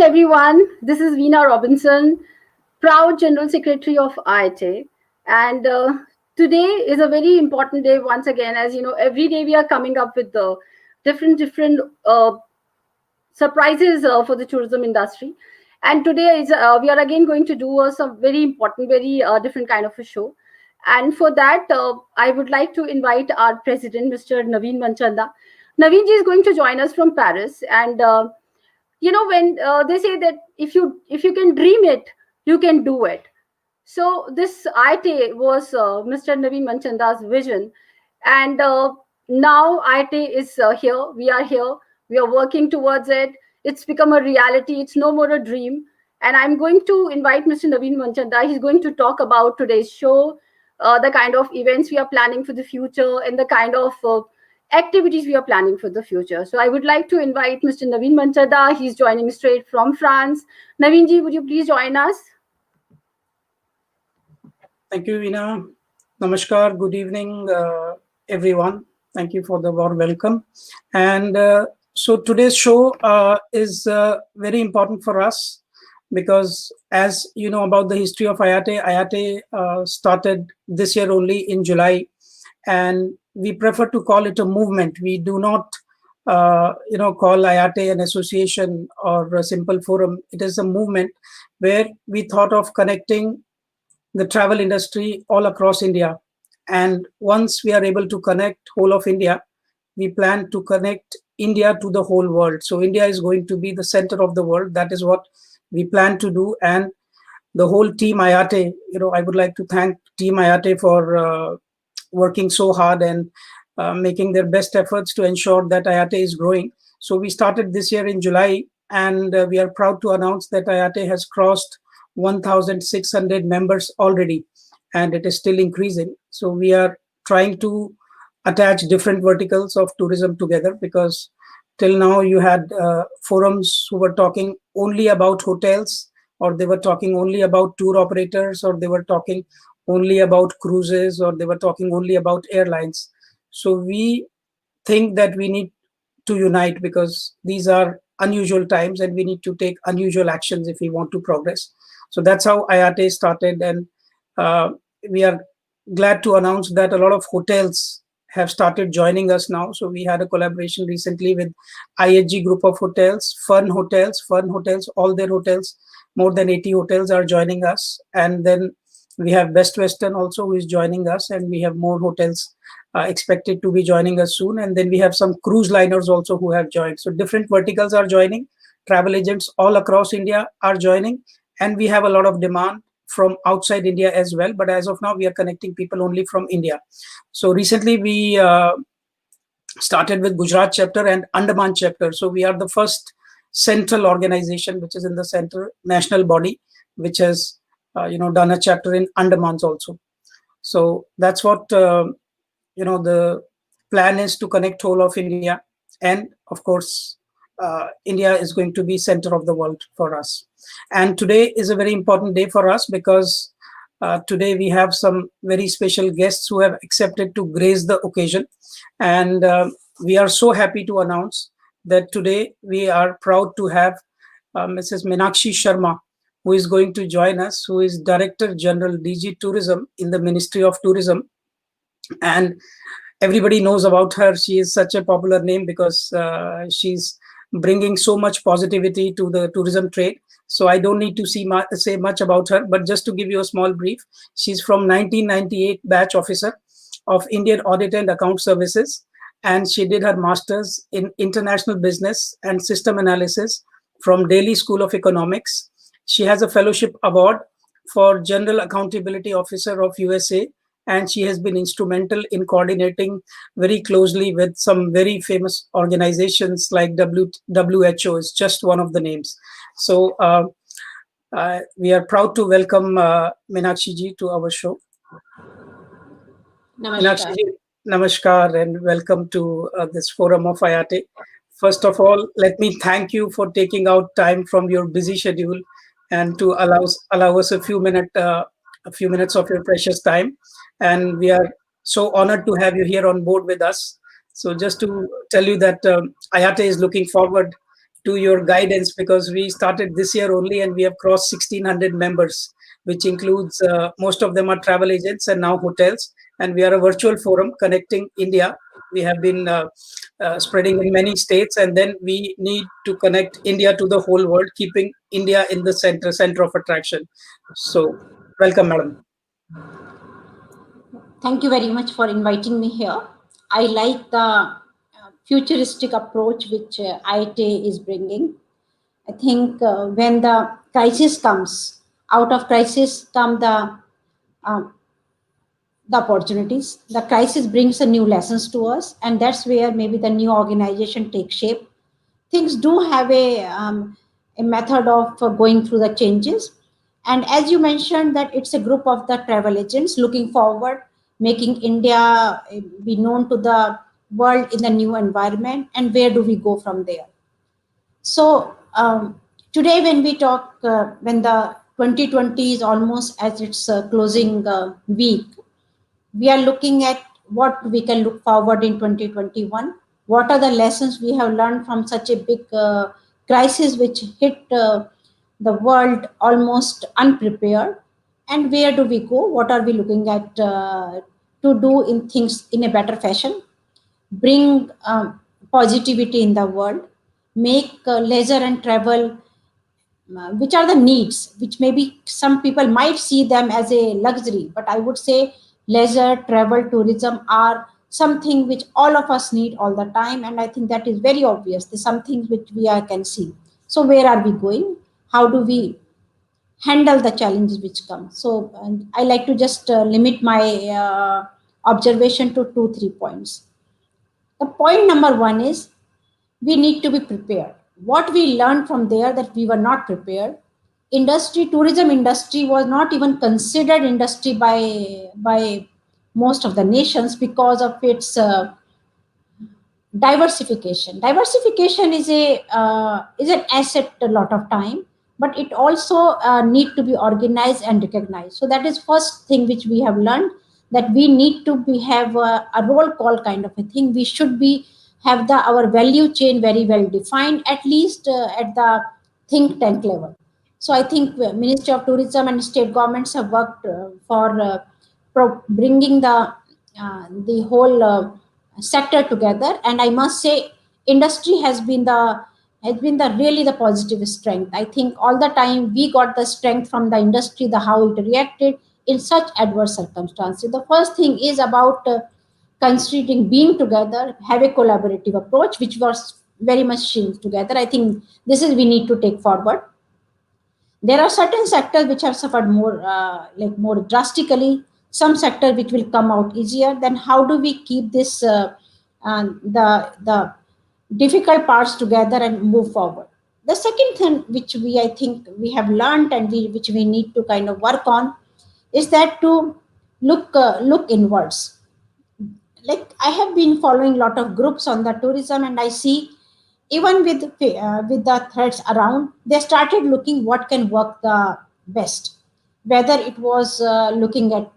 everyone. This is Veena Robinson, proud General Secretary of IATTE. And today is a very important day once again. As you know, every day we are coming up with the different surprises for the tourism industry. And today is we are again going to do some very important, very different kind of a show. And for that, I would like to invite our president, Mr. Naveen Manchanda. Naveen ji is going to join us from Paris, and when they say that if you can dream it, you can do it. So this IIT was Mr. Naveen Manchanda's vision, and now IIT is here. We are here. We are working towards it. It's become a reality. It's no more a dream. And I'm going to invite Mr. Naveen Manchanda. He's going to talk about today's show, the kind of events we are planning for the future, and the kind of activities we are planning for the future. So I would like to invite Mr. Naveen Manchanda. He's joining straight from France. Naveen ji, would you please join us? Thank you, Veena. Namaskar. Good evening, everyone. Thank you for the warm welcome. And so today's show is very important for us because, as you know about the history of IATTE, IATTE started this year only in July, and we prefer to call it a movement. We do not, call IATTE an association or a simple forum. It is a movement where we thought of connecting the travel industry all across India. And once we are able to connect whole of India, we plan to connect India to the whole world. So India is going to be the center of the world. That is what we plan to do. And the whole team IATTE, I would like to thank team IATTE for working so hard and making their best efforts to ensure that IATTE is growing. So we started this year in July, and we are proud to announce that IATTE has crossed 1,600 members already, and it is still increasing. So we are trying to attach different verticals of tourism together, because till now you had forums who were talking only about hotels, or they were talking only about tour operators, or they were talking only about cruises, or they were talking only about airlines. So we think that we need to unite, because these are unusual times and we need to take unusual actions if we want to progress. So that's how IATTE started, and we are glad to announce that a lot of hotels have started joining us now. So we had a collaboration recently with IHG group of hotels, Fun Hotels, all their hotels, more than 80 hotels are joining us. And then we have Best Western also, who is joining us, and we have more hotels expected to be joining us soon. And then we have some cruise liners also who have joined. So different verticals are joining. Travel agents all across India are joining, and we have a lot of demand from outside India as well. But as of now, we are connecting people only from India. So recently we started with Gujarat chapter and Andaman chapter. So we are the first central organization, which is in the center, national body, which has done a chapter in Andamans also. So that's what the plan is, to connect whole of India. And of course, India is going to be center of the world for us. And today is a very important day for us, because today we have some very special guests who have accepted to grace the occasion. And we are so happy to announce that today we are proud to have Mrs. Meenakshi Sharma, who is going to join us, who is Director General DG Tourism in the Ministry of Tourism. And everybody knows about her. She is such a popular name because she's bringing so much positivity to the tourism trade. So I don't need to say much about her, but just to give you a small brief, she's from 1998 batch officer of Indian Audit and Account Services, and she did her master's in international business and system analysis from Delhi School of Economics. She has a fellowship award for General Accountability Officer of USA, and she has been instrumental in coordinating very closely with some very famous organizations like WHO is just one of the names. So we are proud to welcome Meenakshi ji to our show. Namaskar. Meenakshi ji, namaskar, and welcome to this forum of IATTE. First of all, let me thank you for taking out time from your busy schedule and to allow us a few minutes of your precious time. And we are so honored to have you here on board with us. So just to tell you that IATTE is looking forward to your guidance, because we started this year only and we have crossed 1600 members, which includes most of them are travel agents and now hotels. And we are a virtual forum connecting India. We have been spreading in many states, and then we need to connect India to the whole world, keeping India in the center of attraction. So, welcome, madam. Thank you very much for inviting me here. I like the futuristic approach which IATTE is bringing. I think when the crisis comes, out of crisis come um, the opportunities. The crisis brings a new lessons to us, and that's where maybe the new organization takes shape. Things do have a method of going through the changes. And as you mentioned, that it's a group of the travel agents looking forward, making India be known to the world in the new environment, and where do we go from there. So today when we talk, when the 2020 is almost as its closing week, we are looking at what we can look forward in 2021. What are the lessons we have learned from such a big crisis which hit the world almost unprepared? And where do we go? What are we looking at to do in things in a better fashion? Bring positivity in the world, make leisure and travel, which are the needs, which maybe some people might see them as a luxury, but I would say leisure, travel, tourism are something which all of us need all the time, and I think that is very obvious. There's some things which we can see. So where are we going? How do we handle the challenges which come? So and I like to just limit my observation to 2 3 points. The point number one is we need to be prepared. What we learned from there that we were not prepared. Industry, tourism industry was not even considered industry by most of the nations because of its diversification is an asset a lot of time, but it also need to be organized and recognized. So that is first thing which we have learned, that we need to be have a roll call kind of a thing. We should be have the our value chain very well defined, at least at the think tank level. So I think Ministry of Tourism and state governments have worked for bringing the whole sector together, and I must say industry has been the really the positive strength. I think all the time we got the strength from the industry, the how it reacted in such adverse circumstances. The first thing is about considering being together, have a collaborative approach which was very much seen together. I think this is we need to take forward. There are certain sectors which have suffered more, like more drastically. Some sector which will come out easier. Then how do we keep this the difficult parts together and move forward? The second thing which I think we have learned and which we need to kind of work on is that to look inwards. Like I have been following a lot of groups on the tourism, and I see even with the threats around, they started looking what can work the best. Whether it was looking at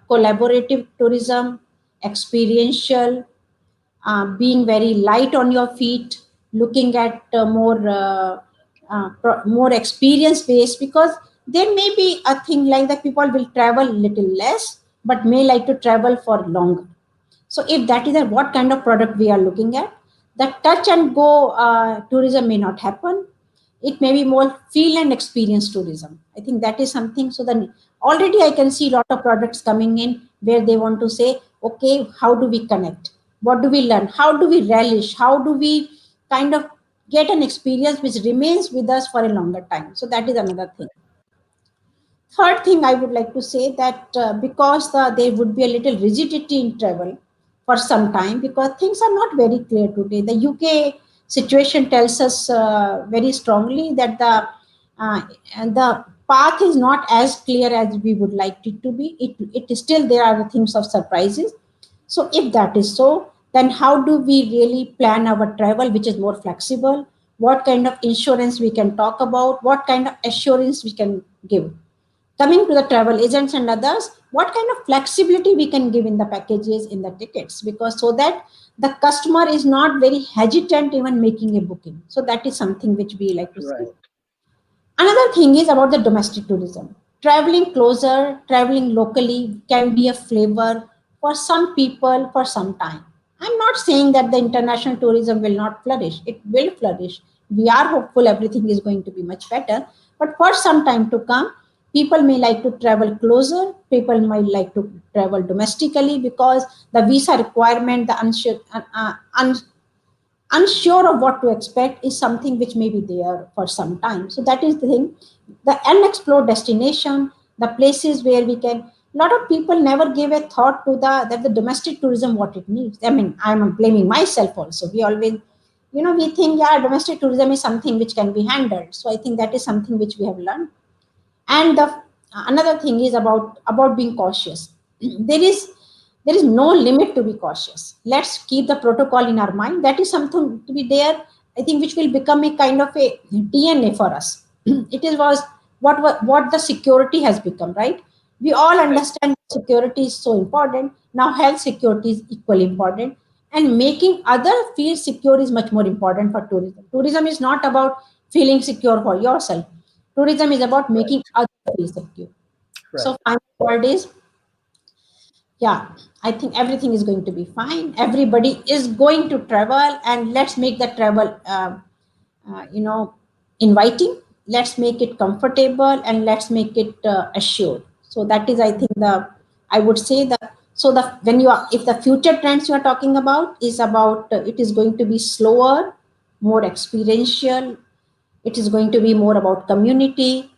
collaborative tourism, experiential, being very light on your feet, looking at more experience based, because there may be a thing like that people will travel little less but may like to travel for longer. So if that is what kind of product we are looking at, the touch and go tourism may not happen. It may be more feel and experience tourism. I think that is something. So then already I can see a lot of products coming in where they want to say, okay, how do we connect? What do we learn? How do we relish? How do we kind of get an experience which remains with us for a longer time? So that is another thing. Third thing I would like to say that because there would be a little rigidity in travel for some time, because things are not very clear today. The UK situation tells us very strongly that the path is not as clear as we would like it to be. It is still there are things of surprises. So if that is so, then how do we really plan our travel, which is more flexible? What kind of insurance we can talk about? What kind of assurance we can give? coming to the travel agents and others, what kind of flexibility we can give in the packages, in the tickets, because so that the customer is not very hesitant even making a booking. So that is something which we like to see. Another thing is about the domestic tourism. Traveling closer, traveling locally can be a flavor for some people for some time. I'm not saying that the international tourism will not flourish. It will flourish. We are hopeful everything is going to be much better. But for some time to come, people may like to travel closer. People might like to travel domestically because the visa requirement, the unsure of what to expect is something which may be there for some time. So that is the thing. The unexplored destination, the places where we can. A lot of people never gave a thought to the domestic tourism what it needs. I mean, I'm blaming myself also. We always, we think domestic tourism is something which can be handled. So I think that is something which we have learned. And another thing is about being cautious. There is no limit to be cautious. Let's keep the protocol in our mind. That is something to be there, I think, which will become a kind of a DNA for us. It is was what the security has become, right? We all understand security is so important. Now health security is equally important, and making other feel secure is much more important for tourism. Tourism is not about feeling secure for yourself. Tourism is about making others feel secure. So final word is, I think everything is going to be fine. Everybody is going to travel, and let's make the travel, inviting. Let's make it comfortable, and let's make it assured. So that is, I think, I would say when you are, if the future trends you are talking about is about, it is going to be slower, more experiential. It is going to be more about community.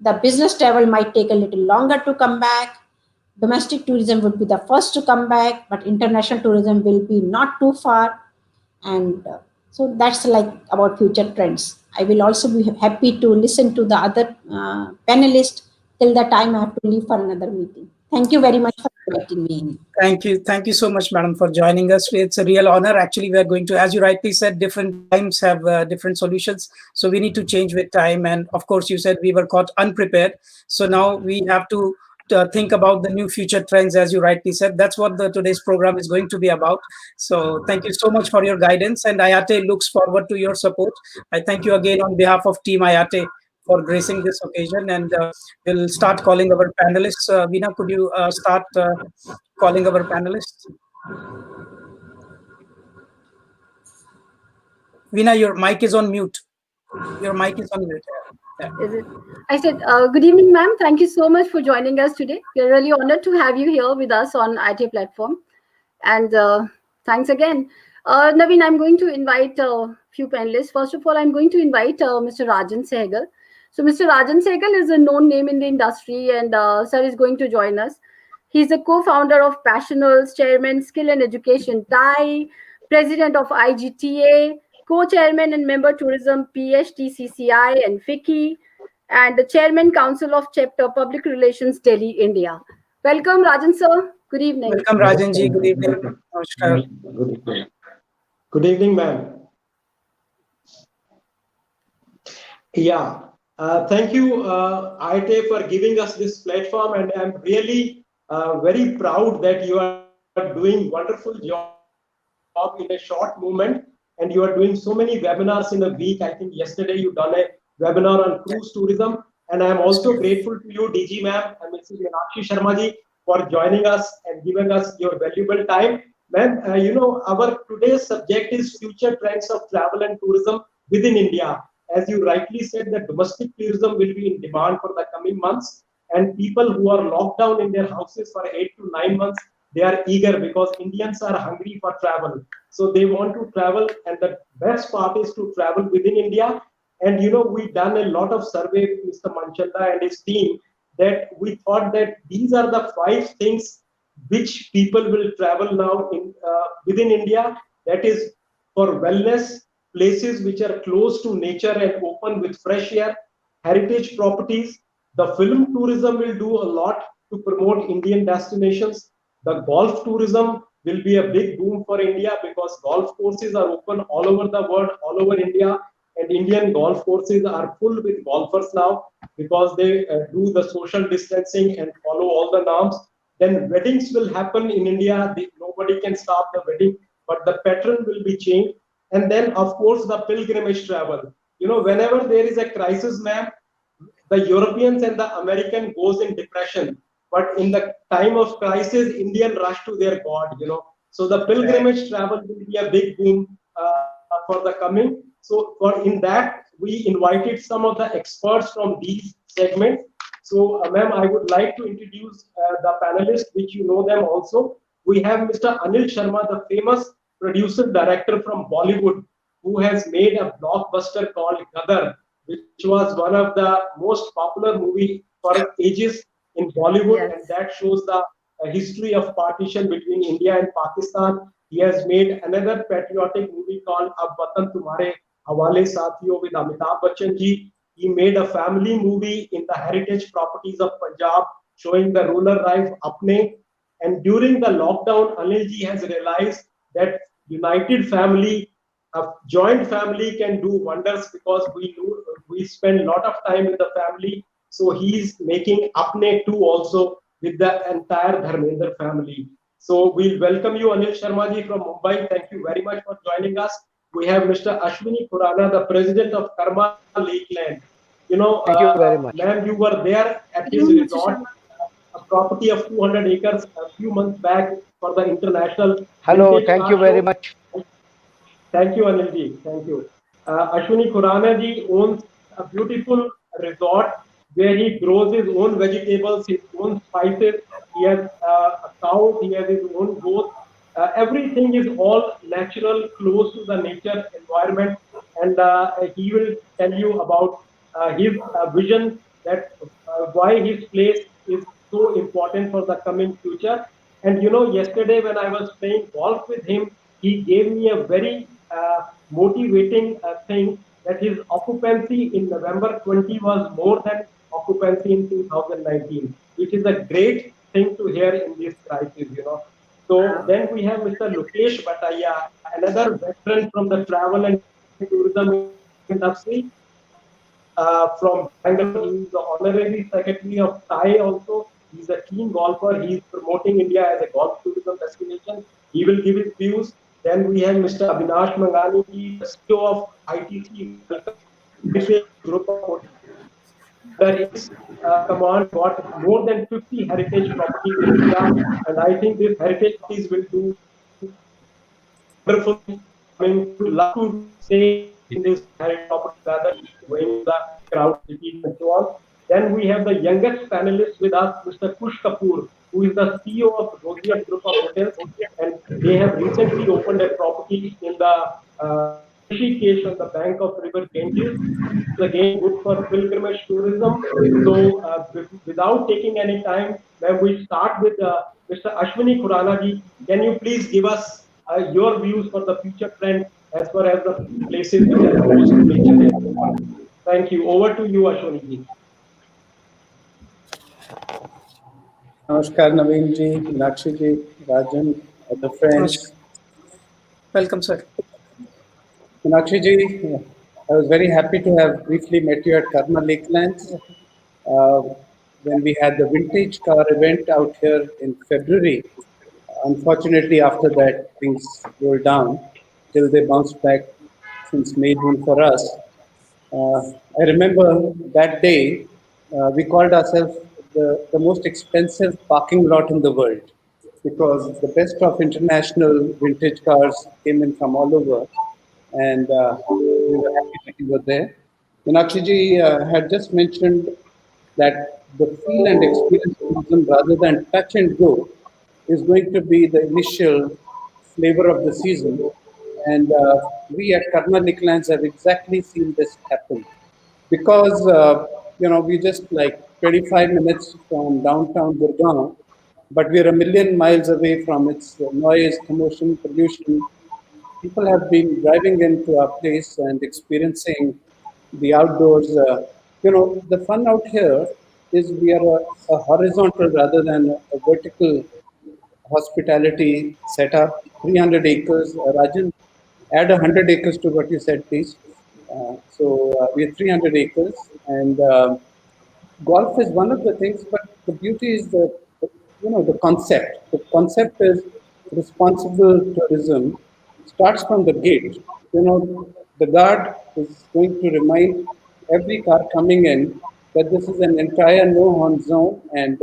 The business travel might take a little longer to come back. Domestic tourism would be the first to come back, but international tourism will be not too far. And so that's like about future trends. I will also be happy to listen to the other panelists till the time I have to leave for another meeting. Thank you very much for inviting me in. Thank you so much, madam, for joining us. It's a real honor. Actually, we are going to, as you rightly said, different times have different solutions. So we need to change with time. And of course, you said we were caught unprepared. So now we have to think about the new future trends, as you rightly said. That's what today's program is going to be about. So thank you so much for your guidance, and IATTE looks forward to your support. I thank you again on behalf of Team IATTE for gracing this occasion, and we'll start calling our panelists. Veena, could you start calling our panelists? Veena, your mic is on mute. Your mic is on mute. Yeah. Is it? I said, good evening, ma'am. Thank you so much for joining us today. We're really honored to have you here with us on IATTE platform. And thanks again. Naveen, I'm going to invite a few panelists. First of all, I'm going to invite Mr. Rajan Sehgal. So Mr. Rajan Sehgal is a known name in the industry, and sir is going to join us. He's the co-founder of Passionals, chairman, Skill and Education, TAI, president of IGTA, co-chairman and member tourism, PHTCCI and FICCI, and the chairman council of chapter public relations, Delhi, India. Welcome, Rajan sir. Good evening. Welcome, Rajan ji. Good evening. Namaskar. Good evening. Good evening, ma'am. Yeah. Thank you, IATTE, for giving us this platform, and I'm really very proud that you are doing wonderful job in a short moment, and you are doing so many webinars in a week. I think yesterday you done a webinar on cruise tourism, and I am also grateful to you, DG ma'am and Mrs. Meenakshi Sharma ji, for joining us and giving us your valuable time. Ma'am, our today's subject is future trends of travel and tourism within India. As you rightly said, the domestic tourism will be in demand for the coming months, and people who are locked down in their houses for 8 to 9 months, they are eager because Indians are hungry for travel. So they want to travel, and the best part is to travel within India. And we done a lot of survey with Mr. Manchanda and his team, that we thought that these are the 5 things which people will travel now in within India. That is for wellness, places which are close to nature and open with fresh air, heritage properties. The film tourism will do a lot to promote Indian destinations. The golf tourism will be a big boom for India because golf courses are open all over the world, all over India. and Indian golf courses are full with golfers now because they do the social distancing and follow all the norms. Then weddings will happen in India. Nobody can stop the wedding, but the pattern will be changed. And then, of course, the pilgrimage travel. Whenever there is a crisis, ma'am, the Europeans and the American goes in depression. But in the time of crisis, Indian rush to their God. So the pilgrimage travel will be a big boom for the coming. So for in that, we invited some of the experts from these segments. So, ma'am, I would like to introduce the panelists, which you know them also. We have Mr. Anil Sharma, the famous producer director from Bollywood, who has made a blockbuster called Gadar, which was one of the most popular movie for ages in Bollywood, Yes. and that shows the history of partition between India and Pakistan. He has made another patriotic movie called Ab Watan Tumhare Hawale Sathiyo with Amitabh Bachchan ji. He made a family movie in the heritage properties of Punjab showing the rural life Apne. And during the lockdown, Anil ji has realized that united family, a joint family can do wonders because we spend a lot of time with the family. So he's making Apne 2 also with the entire Dharmender family. So we welcome you, Anil Sharma ji from Mumbai. Thank you very much for joining us. We have Mr. Ashwini Khurana, the president of Karma Lakeland. Thank you very much. Ma'am, you were there at Thank his you, Mr. resort, Sharma. a property of 200 acres a few months back for the international Hello, vintage thank you car very show. much. Thank you, Anil ji. Thank you. Ashwini Khurana ji owns a beautiful resort where he grows his own vegetables, his own spices. He has a cow, he has his own goat. Everything is all natural, close to the nature environment. And he will tell you about his vision that why his place is so important for the coming future. And yesterday when I was playing golf with him, he gave me a very motivating thing that his occupancy in November 20 was more than occupancy in 2019, which is a great thing to hear in this crisis. So then we have Mr. Lokesh Bataya, another veteran from the travel and tourism industry from Bangalore. He is the honorary secretary of TAI also. He's a keen golfer. He's promoting India as a golf tourism destination. He will give his views. Then we have Mr. Avinash Mangani, the CEO of ITC Group of Hotels. Under his command, got more than 50 heritage properties in India, and I think these heritage properties will do wonderful. I mean, we would love to stay in this heritage property rather than going to the crowd cities and so on. Then we have the youngest panelist with us, Mr. Kush Kapoor, who is the CEO of Rosier Group of Hotels, and they have recently opened a property in the Rishikesh on the bank of River Ganges. Again, good for pilgrimage tourism. So, without taking any time, ma'am, we start with Mr. Ashwini Khurana ji. Can you please give us your views for the future trend as far as the places which are close to nature? Thank you. Over to you, Ashwini ji. Namaskar, Naveen ji, Meenakshi ji, Rajan, other friends. Welcome, sir. Meenakshi ji, I was very happy to have briefly met you at Karma Lakelands when we had the vintage car event out here in February. Unfortunately, after that, things rolled down till they bounced back since May, June for us. I remember that day we called ourselves the most expensive parking lot in the world because the best of international vintage cars came in from all over, and we were happy that you were there. Meenakshi ji had just mentioned that the feel and experience tourism rather than touch and go is going to be the initial flavor of the season. And we at Karma Lakelands have exactly seen this happen because, we just like 25 minutes from downtown Gurgaon, but we're a million miles away from its noise, commotion, pollution. People have been driving into our place and experiencing the outdoors. The fun out here is we are a horizontal rather than a vertical hospitality setup. 300 acres. Rajan, add 100 acres to what you said, please. We have 300 acres, and golf is one of the things. But the beauty is the concept. The concept is responsible tourism. Starts from the gate. The guard is going to remind every car coming in that this is an entire no-horn zone, and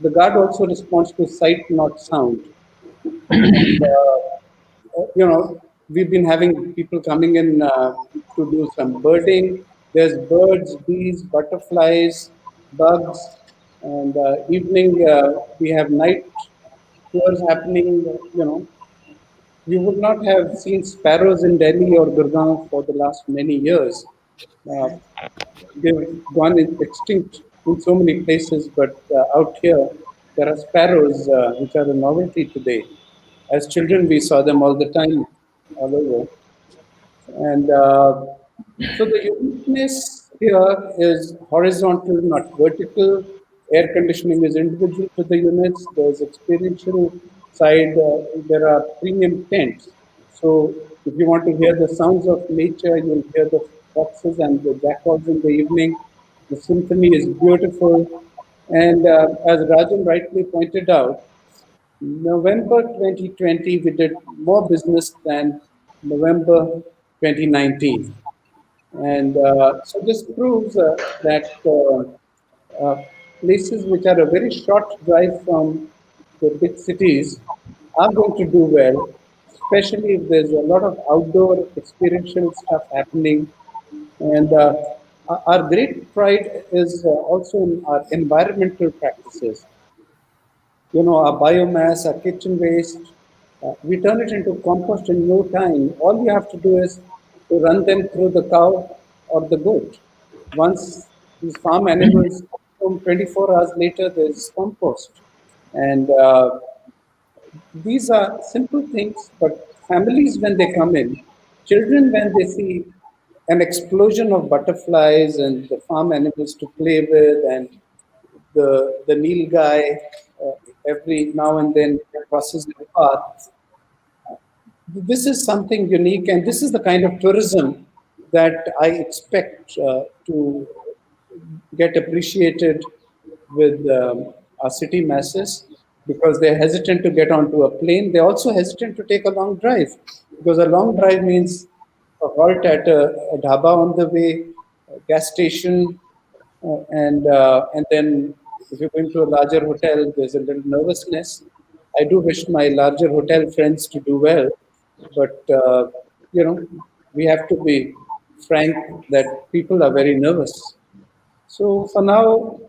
the guard also responds to sight, not sound. And we've been having people coming in to do some birding. There's birds, bees, butterflies, bugs, and evening we have night tours happening. You would not have seen sparrows in Delhi or Gurgaon for the last many years. Uh, they've gone extinct in so many places, but out here there are sparrows which are a novelty today. As children, we saw them all the time, all over. And so the uniqueness here is horizontal, not vertical. Air conditioning is individual to the units. There's experiential side. There are premium tents. So if you want to hear the sounds of nature, you'll hear the foxes and the jackals in the evening. The symphony is beautiful. And as Rajan rightly pointed out, November 2020, we did more business than November 2019. And so this proves that places which are a very short drive from the big cities are going to do well, especially if there's a lot of outdoor experiential stuff happening. And our great pride is also in our environmental practices. Our biomass, our kitchen waste, we turn it into compost in no time. All you have to do is to run them through the cow or the goat. Once these farm animals come home, 24 hours later, there's compost. And these are simple things, but families, when they come in, children, when they see an explosion of butterflies and the farm animals to play with, and the Nil guy every now and then crosses the path. This is something unique, and this is the kind of tourism that I expect to get appreciated with our city masses, because they're hesitant to get onto a plane. They're also hesitant to take a long drive, because a long drive means a halt at a dhaba on the way, a gas station, and then if you're going to a larger hotel, there's a little nervousness. I do wish my larger hotel friends to do well, but you know we have to be frank that people are very nervous. So for now,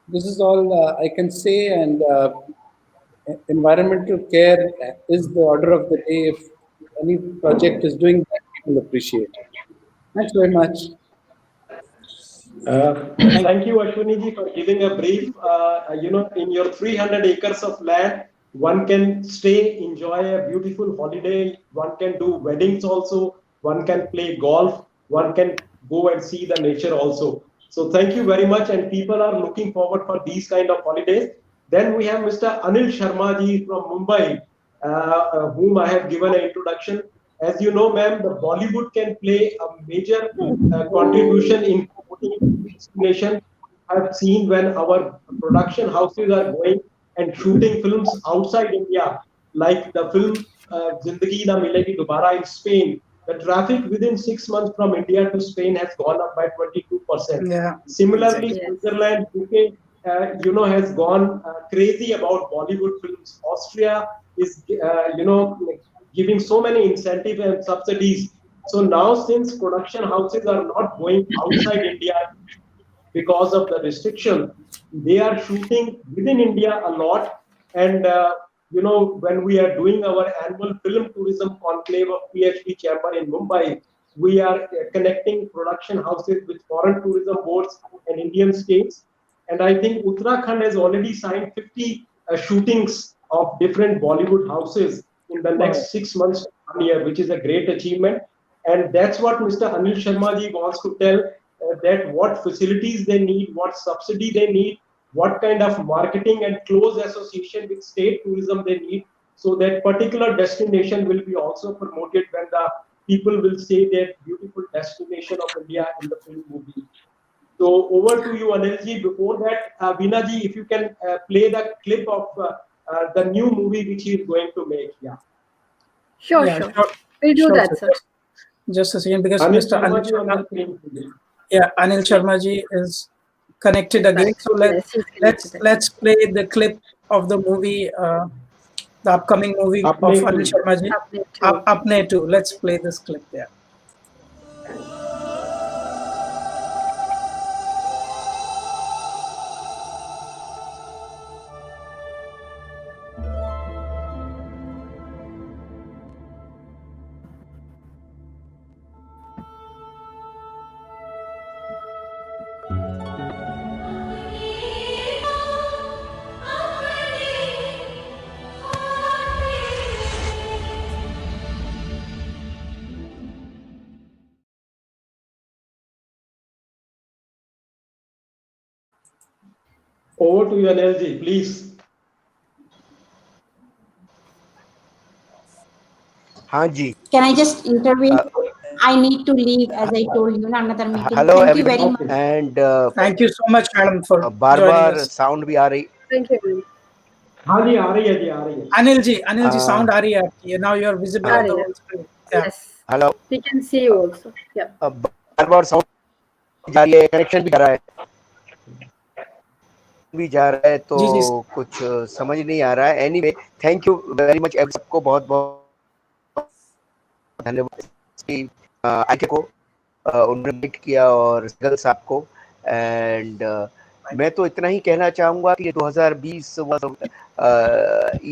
this is all I can say, and environmental care is the order of the day. If any project is doing that, people appreciate it. Thanks very much. Thank you, Ashwini ji, for giving a brief. In your 300 acres of land, one can stay, enjoy a beautiful holiday. One can do weddings also. One can play golf. One can go and see the nature also. So thank you very much. And people are looking forward for these kind of holidays. Then we have Mr. Anil Sharma ji from Mumbai, whom I have given an introduction. As you know, ma'am, the Bollywood can play a major contribution in promoting destination. I've seen when our production houses are going and shooting films outside India, like the film Zindagi Na Milegi Dobara in Spain. The traffic within 6 months from India to Spain has gone up by 22%. Yeah. Similarly, Yes. Switzerland, UK, has gone crazy about Bollywood films. Austria is, giving so many incentives and subsidies. So now, since production houses are not going outside India because of the restriction, they are shooting within India a lot. And when we are doing our annual film tourism conclave of PHP Chamber in Mumbai, we are connecting production houses with foreign tourism boards and Indian states. And I think Uttarakhand has already signed 50 shootings of different Bollywood houses in the next 6 months, 1 year, which is a great achievement. And that's what Mr. Anil Sharma ji wants to tell, that what facilities they need, what subsidy they need, what kind of marketing and close association with state tourism they need, so that particular destination will be also promoted when the people will say that beautiful destination of India in the film movie. So over to you, Anilji. Before that, Veena if you can play the clip of the new movie which he is going to make. Yeah. Sure, Yeah, sure. sure, We'll do sure, that, sir. sir. Just a second, because Anil Mr. Sharma Anil ji on Sharma, the screen, please. yeah, Anil Sharma ji is connected again. So Yes, he's let's connected again. let's play the clip of the movie, the upcoming movie of Apne Anil to. Sharma ji, Update too. Apne too. Let's play this clip there. Over to you, Anilji, please. हाँ जी. Can I just intervene? I need to leave, as I told you, in another meeting. Hello Thank you very everybody, much. Okay. and Thank you so much, madam, for bar joining bar us. Sound भी आ रही. Thank you, ma'am. हाँ जी आ रही है जी आ रही है. Anil ji, sound aa rahi hai aapki. Now you are visible on the Arya. whole screen. Yeah. Yes. Hello. We can see you also. Yeah. Bar bar sound जा रही है, connection भी जा रहा है, भी जा रहा है, तो जी कुछ समझ नहीं आ रहा है. Anyway, thank you very much सबको, बहुत बहुत धन्यवाद कि आके को उन्होंने मीट किया, और सगल साहब को. एंड मैं तो इतना ही कहना चाहूंगा कि 2020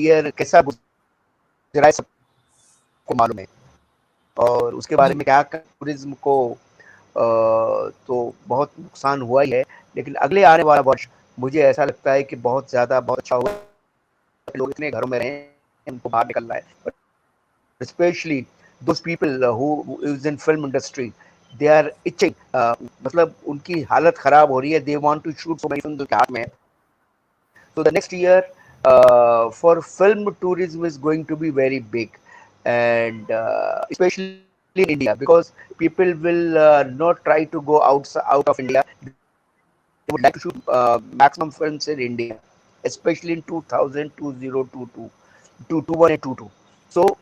ईयर कैसा गुजरा है सबको मालूम है, और उसके बारे में क्या टूरिज्म को तो बहुत नुकसान हुआ ही है, लेकिन अगले आने वाला वर्ष मुझे ऐसा लगता है कि बहुत ज़्यादा बहुत अच्छा होगा. लोग इतने घरों में रहे, उनको बाहर निकलना है, especially those people who is in film industry, they are itching, मतलब उनकी हालत खराब हो रही है, they want to shoot so many films उनके हाथ में. So the next year for film tourism is going to be very big, and especially in India, because people will not try to go out of India. They would like to shoot maximum films in India, especially in 2000, 2022, 221 and 22. So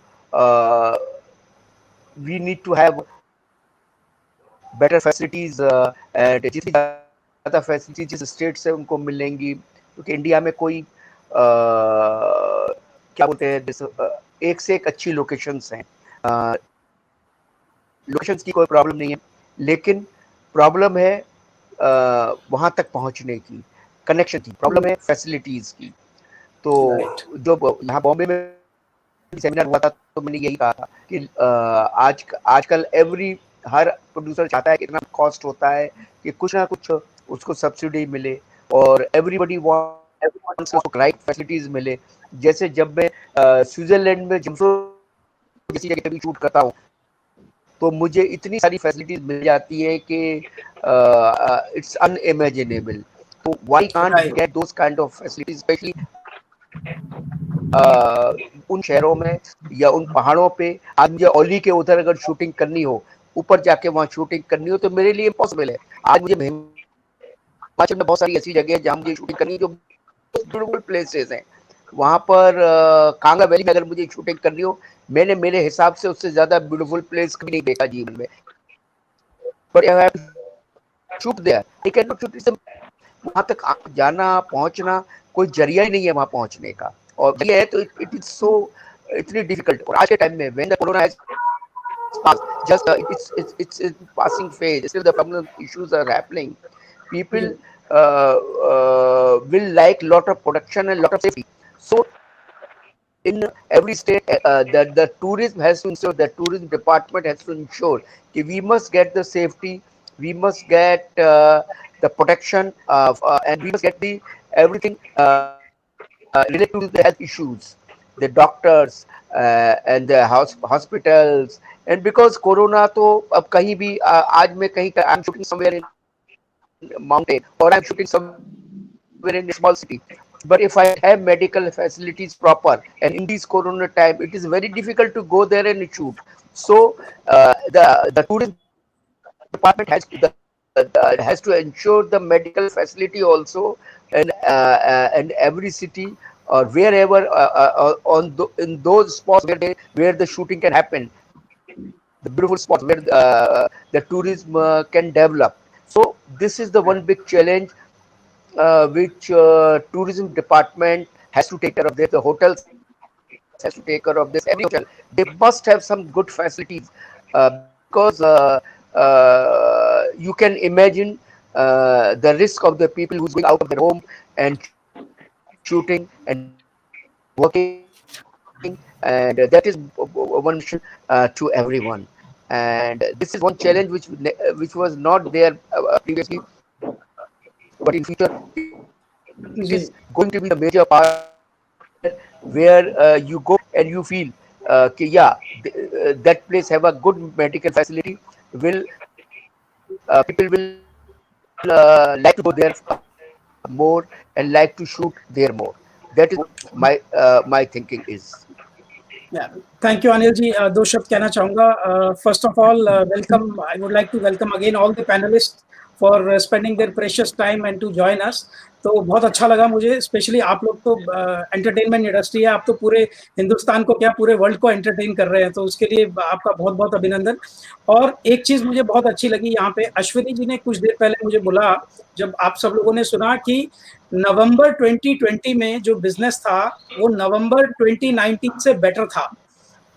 we need to have better facilities, and जितनी ज़्यादा facilities जिस state से उनको मिलेंगी, क्योंकि India में कोई क्या बोलते हैं, एक से एक अच्छी लोकेशंस हैं. लोकेशंस की कोई प्रॉब्लम नहीं है, लेकिन प्रॉब्लम है वहाँ तक पहुँचने की, कनेक्शन की प्रॉब्लम है, फैसिलिटीज़ की. तो जो यहाँ बॉम्बे में सेमिनार हुआ था, तो मैंने यही कहा था कि आजकल हर प्रोड्यूसर चाहता है कि इतना कॉस्ट होता है कि कुछ ना कुछ उसको सब्सिडी मिले, और एवरीबडी वांट्स उसको राइट फैसिलिटीज मिले. जैसे जब मैं स्विट्जरलैंड में जिम्सो जैसी जगह पे शूट करता हूँ, तो मुझे इतनी सारी फैसिलिटीज मिल जाती है कि इट्स अनइमेजिनेबल. तो why can't get those kind of facilities, specially उन शहरों में या उन पहाड़ों पे. आज मुझे ओली के उधर अगर शूटिंग करनी हो, ऊपर जाके वहाँ शूटिंग करनी हो, तो मेरे लिए इम्पॉसिबल है. आज मुझे हिमाचल में बहुत सारी ऐसी जगह है जहाँ मुझे शूटिंग करनी है, जो ब्यूटीफुल प्लेसेस हैं. वहाँ पर कांगड़ा वैली में अगर मुझे शूटिंग करनी हो, मैंने मेरे हिसाब से उससे ज्यादा ब्यूटीफुल प्लेस कभी नहीं देखा जीवन में. But I have to shoot there, I can not shoot. वहाँ तक जाना पहुँचना कोई जरिया ही नहीं है वहाँ पहुँचने का, और ये है तो इट इज सो इतनी डिफिकल्ट. और आज के टाइम में when the corona has passed, just it's in passing phase, still the problem issues are happening. People will like lot of production and lot of safety. So in every state, that the tourism has to ensure, the tourism department has to ensure that we must get the safety, we must get the protection of, and we must get the everything related to the health issues, the doctors and the hospitals. And because corona तो अब कहीं भी आज मैं कहीं I am shooting somewhere in mountain, or I am shooting somewhere in a small city, But if I have medical facilities proper, and in this corona time, it is very difficult to go there and shoot. So the tourism department has to ensure the medical facility also, and every city or wherever in those spots where the shooting can happen, the beautiful spots where the tourism can develop. So this is the one big challenge which tourism department has to take care of this. The hotels has to take care of this. Every hotel, they must have some good facilities because you can imagine the risk of the people who's going out of their home and shooting and working, and that is one mission to everyone. And this is one challenge which was not there previously, but in future it is going to be the major part where you go and you feel that place have a good medical facility, will people will like to go there more and like to shoot there more. That is what my thinking is. Yeah, thank you, Anil ji. दो शब्द कहना चाहूँगा. First of all, welcome. I would like to welcome again all the panelists for spending their precious time and to join us. तो बहुत अच्छा लगा मुझे, specially आप लोग तो एंटरटेनमेंट इंडस्ट्री है, आप तो पूरे हिंदुस्तान को क्या पूरे वर्ल्ड को एंटरटेन कर रहे हैं, तो उसके लिए आपका बहुत बहुत अभिनंदन. और एक चीज़ मुझे बहुत अच्छी लगी यहाँ पे, अश्विनी जी ने कुछ देर पहले मुझे बोला, जब आप सब लोगों ने सुना कि नवंबर 2020 में जो बिजनेस था वो नवंबर 2019 से बेटर था.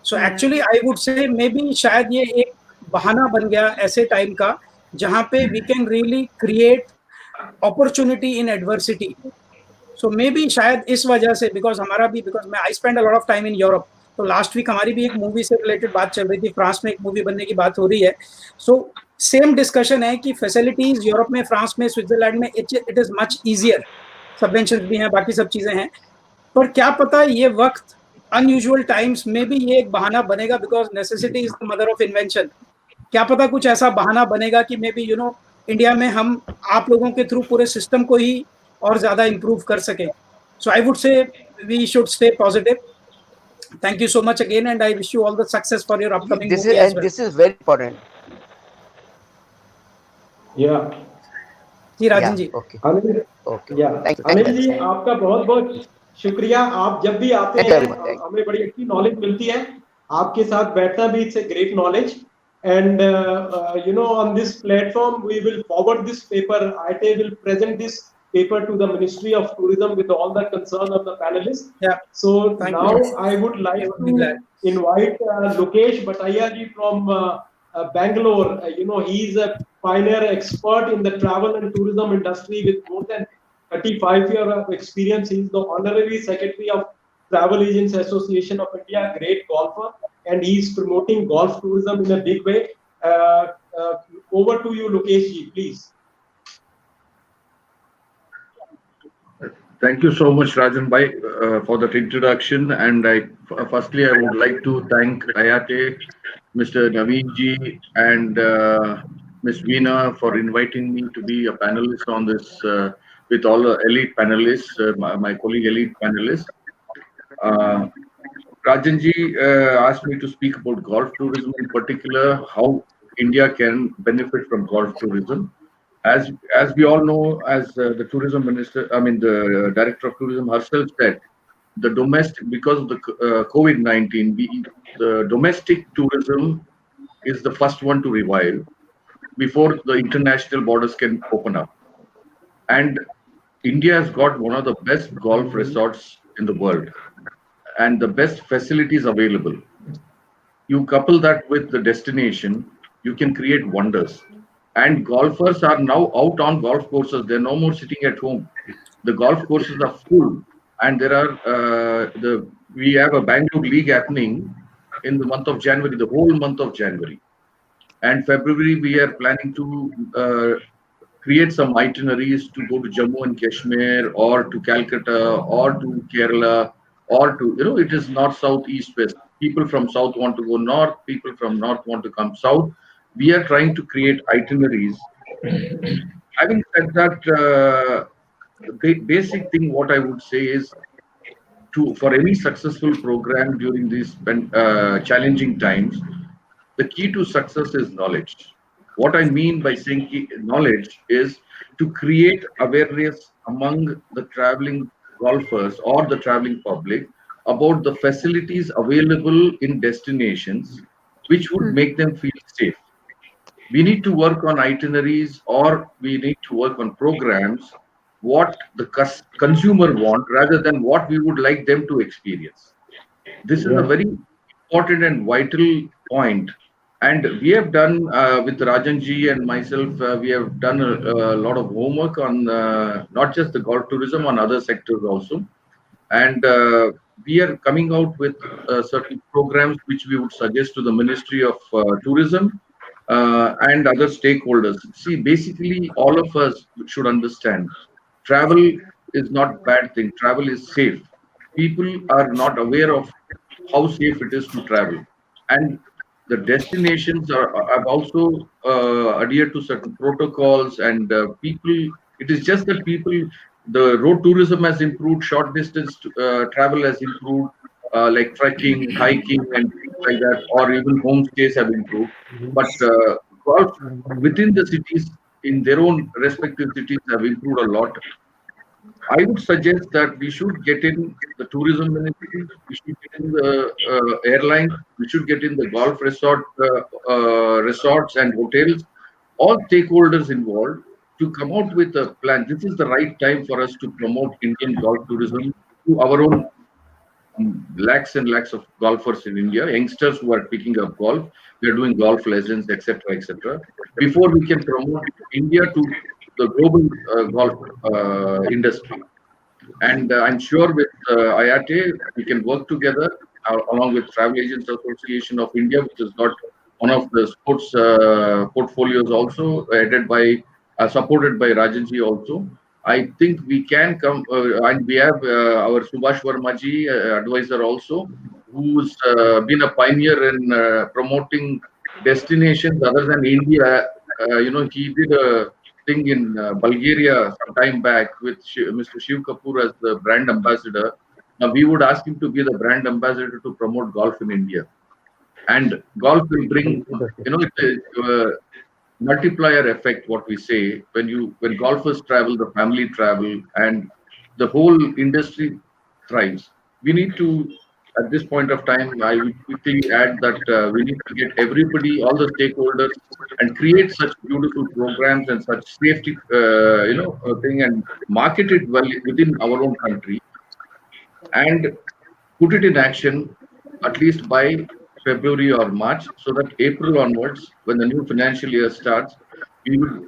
सो एक्चुअली आई वुड से मे बी शायद ये एक बहाना बन गया ऐसे टाइम का जहाँ पे we can really create opportunity in adversity. So maybe शायद इस वजह से, बिकॉज मैं I spend a lot of time in Europe, तो लास्ट वीक हमारी भी एक मूवी से रिलेटेड बात चल रही थी, फ्रांस में एक मूवी बनने की बात हो रही है. सो सेम डिस्कशन है कि फैसिलिटीज यूरोप में, फ्रांस में, स्विट्जरलैंड में it is much easier, subvention भी हैं, बाकी सब चीजें हैं. पर क्या पता ये वक्त अनयूजुअल टाइम्स में भी ये एक बहाना बनेगा, because necessity is the mother of invention. क्या पता कुछ ऐसा बहाना बनेगा कि मे बी इंडिया में हम आप लोगों के थ्रू पूरे सिस्टम को ही और ज्यादा इंप्रूव कर सकें. So I would say we should stay positive. Thank you so much again, and I wish you all the success for your upcoming movie as well. This is very important. Yeah. जी राजन जी. अनिल, अनिल जी आपका बहुत बहुत शुक्रिया. आप जब भी आते हैं हमें बड़ी अच्छी नॉलेज मिलती है. आपके साथ बैठना भी it's a great knowledge. And on this platform we will forward this paper. IATTE will present this paper to the Ministry of Tourism with all the concern of the panelists. Yeah. So now I would like to invite Lokesh Bhataiya ji from Bangalore. He is a pioneer expert in the travel and tourism industry with more than 35 years of experience. He is the honorary secretary of Travel Agents Association of India, great golfer, and he is promoting golf tourism in a big way. Over to you, Lokesh ji, please. Thank you so much, Rajan Bhai, for that introduction. And firstly, I would like to thank IATTE, Mr. Naveen ji, and Ms. Veena for inviting me to be a panelist on this with all the elite panelists, my colleague elite panelists. Rajan ji asked me to speak about golf tourism, in particular, how India can benefit from golf tourism. As we all know, as the tourism minister, the director of tourism herself said, the domestic, because of the COVID-19, the domestic tourism is the first one to revive before the international borders can open up. And India has got one of the best golf resorts in the world and the best facilities available. You couple that with the destination, you can create wonders. And golfers are now out on golf courses. They're no more sitting at home. The golf courses are full, and there are we have a Bangalore League happening in the month of January, the whole month of January. And February, we are planning to create some itineraries to go to Jammu and Kashmir, or to Calcutta, or to Kerala, or to, it is north, south, east, west. People from south want to go north, people from north want to come south. We are trying to create itineraries. Having said that, the basic thing what I would say is to for any successful program during these challenging times, the key to success is knowledge. What I mean by saying knowledge is to create awareness among the traveling golfers or the traveling public about the facilities available in destinations which would make them feel safe. We need to work on itineraries or we need to work on programs what the consumer want rather than what we would like them to experience. This is a very important and vital point. And we have done with Rajanji and myself, we have done a lot of homework on not just the golf tourism, on other sectors also. And we are coming out with certain programs which we would suggest to the Ministry of Tourism and other stakeholders. See, basically, all of us should understand travel is not bad thing. Travel is safe. People are not aware of how safe it is to travel, and the destinations have also adhered to certain protocols and people. It is just that people, the road tourism has improved, short distance travel has improved, like trekking, hiking, and things like that, or even homestays have improved. But golf within the cities, in their own respective cities, have improved a lot. I would suggest that we should get in the tourism ministry, we should get in the airlines, we should get in the golf resorts and hotels, all stakeholders involved to come out with a plan. This is the right time for us to promote Indian golf tourism to our own lakhs and lakhs of golfers in India, youngsters who are picking up golf, they're doing golf lessons, etc., etc. Before we can promote India to the global golf industry. And I'm sure with IATTE, we can work together along with Travel Agents Association of India, which has got one of the sports portfolios also headed by, supported by Rajanji also. I think we can come, and we have our Subhash Vermaji, advisor also, who's been a pioneer in promoting destinations other than India. He did a thing in Bulgaria some time back with Mr. Shiv Kapoor as the brand ambassador. Now we would ask him to be the brand ambassador to promote golf in India, and golf will bring, it's a multiplier effect. What we say when golfers travel, the family travel, and the whole industry thrives. We need to, at this point of time, I would quickly add that we need to get everybody, all the stakeholders, and create such beautiful programs and such safety, thing, and market it well within our own country, and put it in action at least by February or March, so that April onwards, when the new financial year starts, we will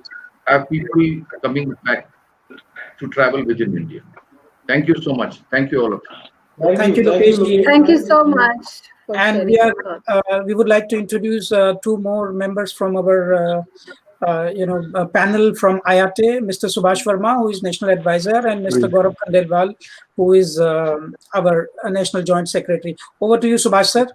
have people coming back to travel within India. Thank you so much. Thank you, all of you. Thank you, Lokesh. Thank you so much for And sharing we your thoughts. we would like to introduce two more members from our panel from IATTE, Mr. Subhash Verma, who is National Advisor, and Mr. Gaurav Khandelwal, who is our National Joint Secretary. Over to you, Subhash, sir.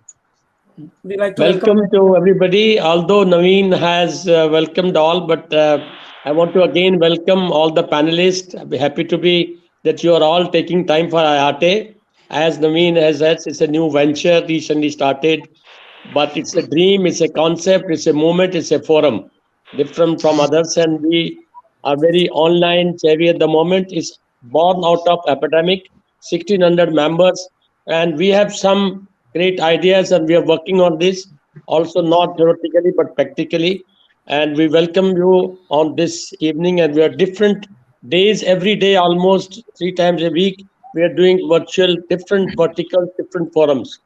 Would you like to welcome to everybody. Although Naveen has welcomed all, but I want to again welcome all the panelists. I'll be happy to be that you are all taking time for IATTE. As Naveen has said, it's a new venture recently started, but it's a dream, it's a concept, it's a movement, it's a forum, different from others, and we are very online savvy at the moment. It's born out of epidemic, 1,600 members, and we have some great ideas, and we are working on this also, not theoretically but practically. And we welcome you on this evening, and we are different days every day, almost 3 times a week. We are doing virtual, different verticals, different forums.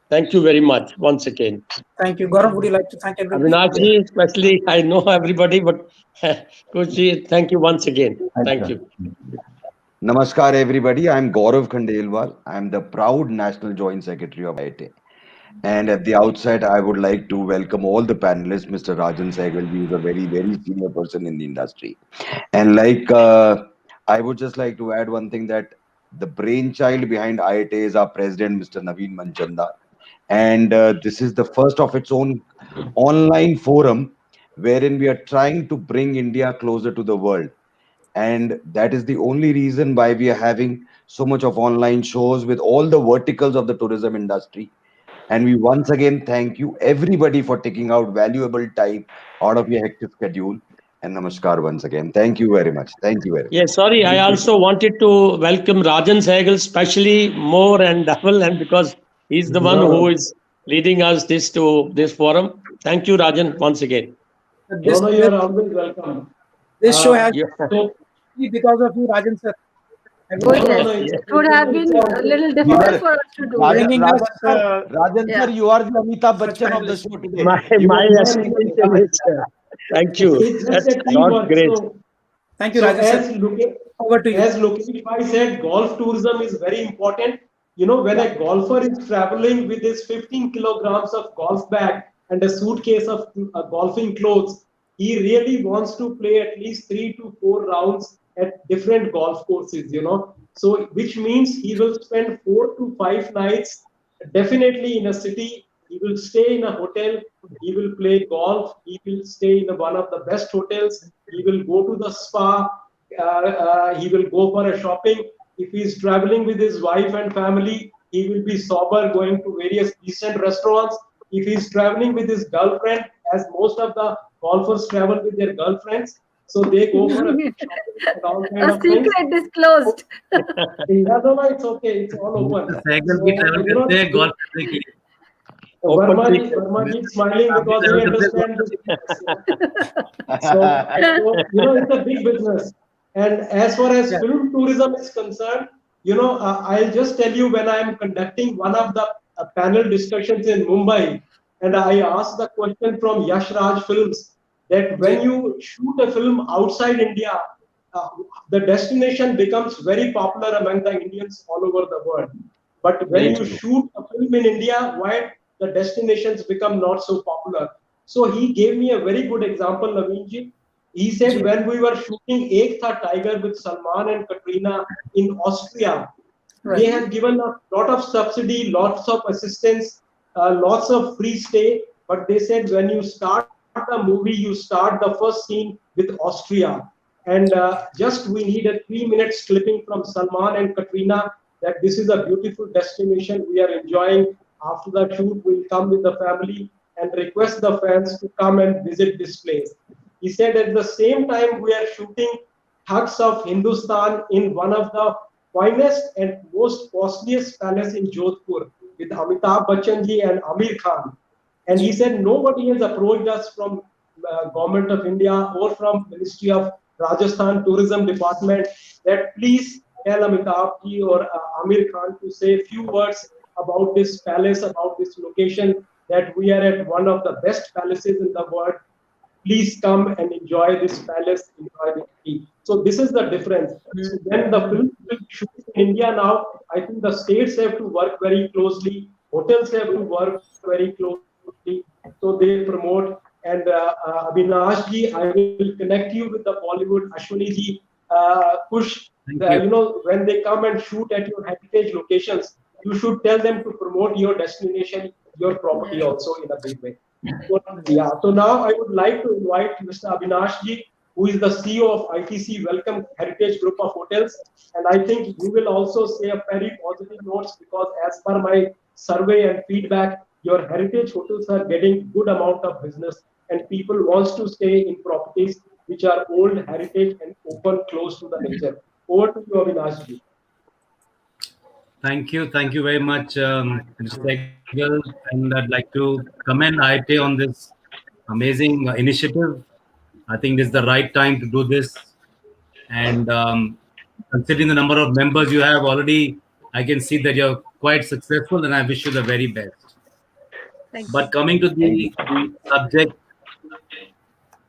Thank you very much once again. Thank you. Gaurav, would you like to thank everybody? Avinash, especially, I know everybody, but Coach, thank you once again. Thank you. Namaskar, everybody. I'm Gaurav Khandelwal. I'm the proud National Joint Secretary of IATTE. And at the outset, I would like to welcome all the panelists. Mr. Rajan Sehgal, who is a very, very senior person in the industry. And I would just like to add one thing, that the brainchild behind IATTE is our president, Mr. Naveen Manchanda. And this is the first of its own online forum wherein we are trying to bring India closer to the world. And that is the only reason why we are having so much of online shows with all the verticals of the tourism industry. And we once again thank you everybody for taking out valuable time out of your hectic schedule. And namaskar once again. Thank you very much. Thank you very much. Yes, sorry. I also wanted to welcome Rajan Sehgal, especially more and double, and because he's the one No, who no, is leading us this forum. Thank you, Rajan, once again. no, This, no, you this, are always welcome. this show has Yeah. So, been because of you, Rajan sir. Oh, no, no, yes. no, Yeah. It would have it's been all a good. little You difficult are for us to do it. Bringing us Rajan Yeah. sir, you are the Amitabh such Bachchan of the panelists. show today. My You my are the assistant Amitabh Bachchan. is. Thank you. It's just That's a God's teamwork. grace. Thank you, So Rajan sir. Over to you. As Lokesh Bhai said, golf tourism is very important. You know, when a golfer is traveling with his 15 kilograms of golf bag and a suitcase of golfing clothes, he really wants to play at least 3 to 4 rounds at different golf courses, you know. So, which means he will spend 4 to 5 nights definitely in a city. He will stay in a hotel. He will play golf. He will stay in one of the best hotels. He will go to the spa. He will go for a shopping. If he is traveling with his wife and family, he will be sober, going to various decent restaurants. If he is traveling with his girlfriend, as most of the golfers travel with their girlfriends, so they go for a big shopping and all kind A of things. secret disclosed. Yeah, no, no, it's okay. It's all open. Sehgal So, भी travel you know, करते हैं golf करने के लिए. Open Verma ji is smiling आप भी because he travel करते हैं golf understands this करने के लिए. business. So, you know, it's a big business. And as far as Yeah. film tourism is concerned, you know, I'll just tell you when I am conducting one of the panel discussions in Mumbai, and I asked the question from Yash Raj Films that when you shoot a film outside India, uh, the destination becomes very popular among the Indians all over the world. But when you shoot a film in India, why the destinations become not so popular? So he gave me a very good example, Naveen. He said when we were shooting Ek Tha Tiger with Salman and Katrina in Austria, they have given a lot of subsidy, lots of assistance, lots of free stay. But they said when you start the movie, you start the first scene with Austria. And just we need a 3 minutes clipping from Salman and Katrina that this is a beautiful destination we are enjoying. After the shoot, we'll come with the family and request the fans to come and visit this place. He said at the same time we are shooting Hugs of Hindustan in one of the finest and most costliest palace in Jodhpur with Amitabh Bachchan ji and Amir Khan. And he said nobody has approached us from Government of India or from Ministry of Rajasthan Tourism Department that please tell Amitabh ji or Amir Khan to say a few words about this palace, about this location, that we are at one of the best palaces in the world. Please come and enjoy this palace, enjoy the tea. So this is the difference. So when the film will shoot in India now, I think the states have to work very closely, hotels have to work very closely, so they promote. And Avinash ji, I will connect you with the Bollywood Ashwini ji. Push, you know, when they come and shoot at your heritage locations, you should tell them to promote your destination, your property also in a big way. So, yeah, so now I would like to invite Mr. Avinash ji, who is the CEO of ITC Welcome Heritage Group of Hotels. And I think you will also say a very positive notes because as per my survey and feedback, your heritage hotels are getting good amount of business and people wants to stay in properties which are old heritage and open close to the nature. Over to you, Avinash ji. Thank you very much, Mr. Sehgal, and I'd like to commend IIT on this amazing initiative. I think this is the right time to do this, and considering the number of members you have already, I can see that you're quite successful, and I wish you the very best. Thank you. But coming to the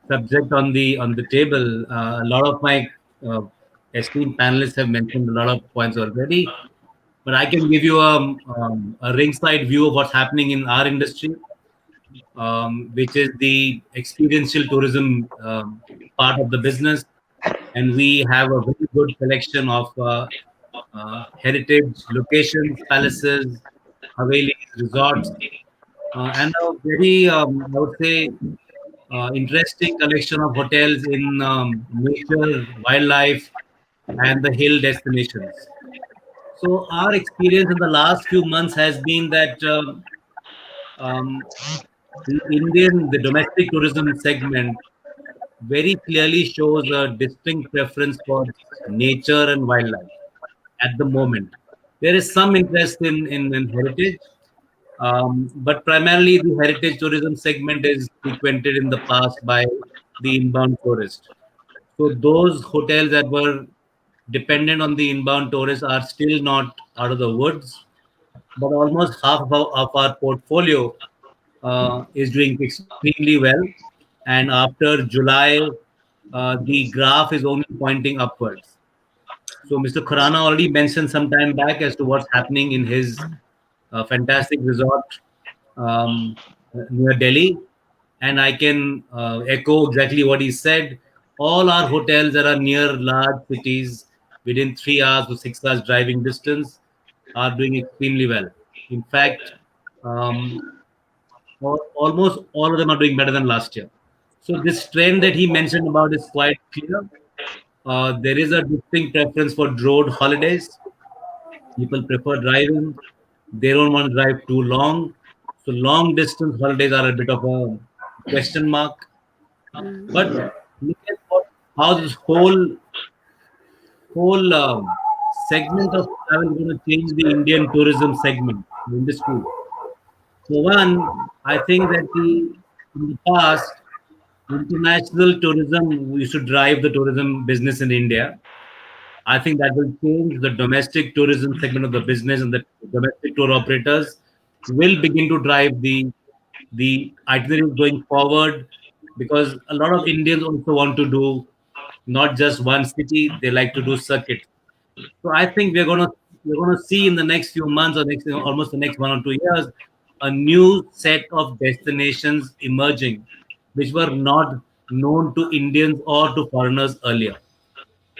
subject on the table, a lot of my uh, esteemed panelists have mentioned a lot of points already. But I can give you a ringside view of what's happening in our industry, which is the experiential tourism part of the business. And we have a very good collection of heritage locations, palaces, havelis, resorts, and a very, I would say, interesting collection of hotels in nature, wildlife, and the hill destinations. So our experience in the last few months has been that um, the domestic tourism segment very clearly shows a distinct preference for nature and wildlife at the moment. There is some interest in heritage, but primarily the heritage tourism segment is frequented in the past by the inbound tourist. So those hotels that were dependent on the inbound tourists are still not out of the woods, but almost half of our portfolio is doing extremely well. And after July, the graph is only pointing upwards. So Mr. Khurana already mentioned some time back as to what's happening in his fantastic resort near Delhi. And I can echo exactly what he said. All our hotels that are near large cities within 3 hours or 6 hours driving distance are doing extremely well. In fact, um, almost all of them are doing better than last year. So this trend that he mentioned about is quite clear. There is a distinct preference for road holidays. People prefer driving. They don't want to drive too long. So long distance holidays are a bit of a question mark. But look at how this whole segment of travel is going to change the Indian tourism segment the industry. So one, I think that in the past, international tourism we should drive the tourism business in India. I think that will change the domestic tourism segment of the business, and the domestic tour operators will begin to drive the itineraries going forward, because a lot of Indians also want to do not just one city; they like to do circuits. So I think we're gonna see in the next few months, or next almost the next 1 or 2 years, a new set of destinations emerging, which were not known to Indians or to foreigners earlier.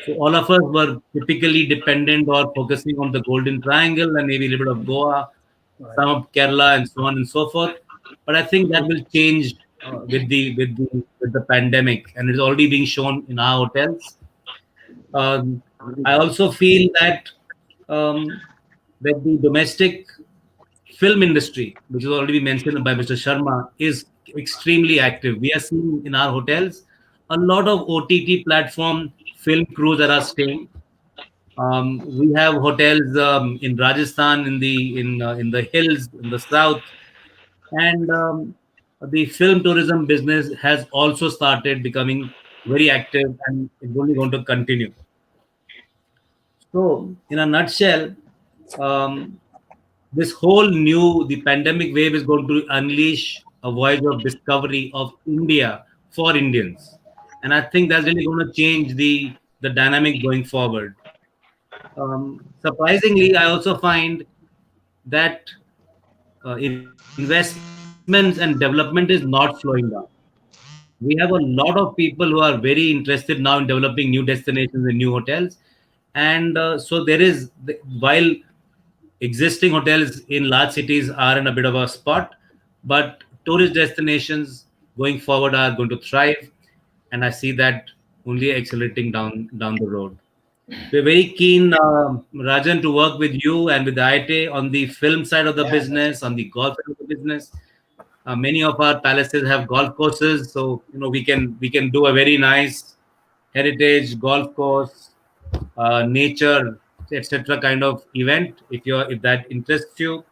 So all of us were typically dependent or focusing on the Golden Triangle and maybe a little bit of Goa, some of Kerala, and so on and so forth. But I think that will change with the pandemic, and it's already being shown in our hotels. Um, I also feel um, that the domestic film industry, which is already mentioned by Mr. Sharma, is extremely active. We are seeing in our hotels a lot of OTT platform film crews that are staying. We have hotels in Rajasthan, in the hills, in the south, and the film tourism business has also started becoming very active, and it's only going to continue. So, in a nutshell, um, this whole the pandemic wave is going to unleash a voyage of discovery of India for Indians, and I think that's really going to change the dynamic going forward. Surprisingly, I also find that investments and development is not slowing down. We have a lot of people who are very interested now in developing new destinations and new hotels, and so there is, while existing hotels in large cities are in a bit of a spot, but tourist destinations going forward are going to thrive, and I see that only accelerating down the road. We're very keen, Rajan, to work with you and with IATTE on the film side of the business, on the golf side of the business. Many of our palaces have golf courses, so we can do a very nice heritage golf course, nature, etc. kind of event. If that interests you,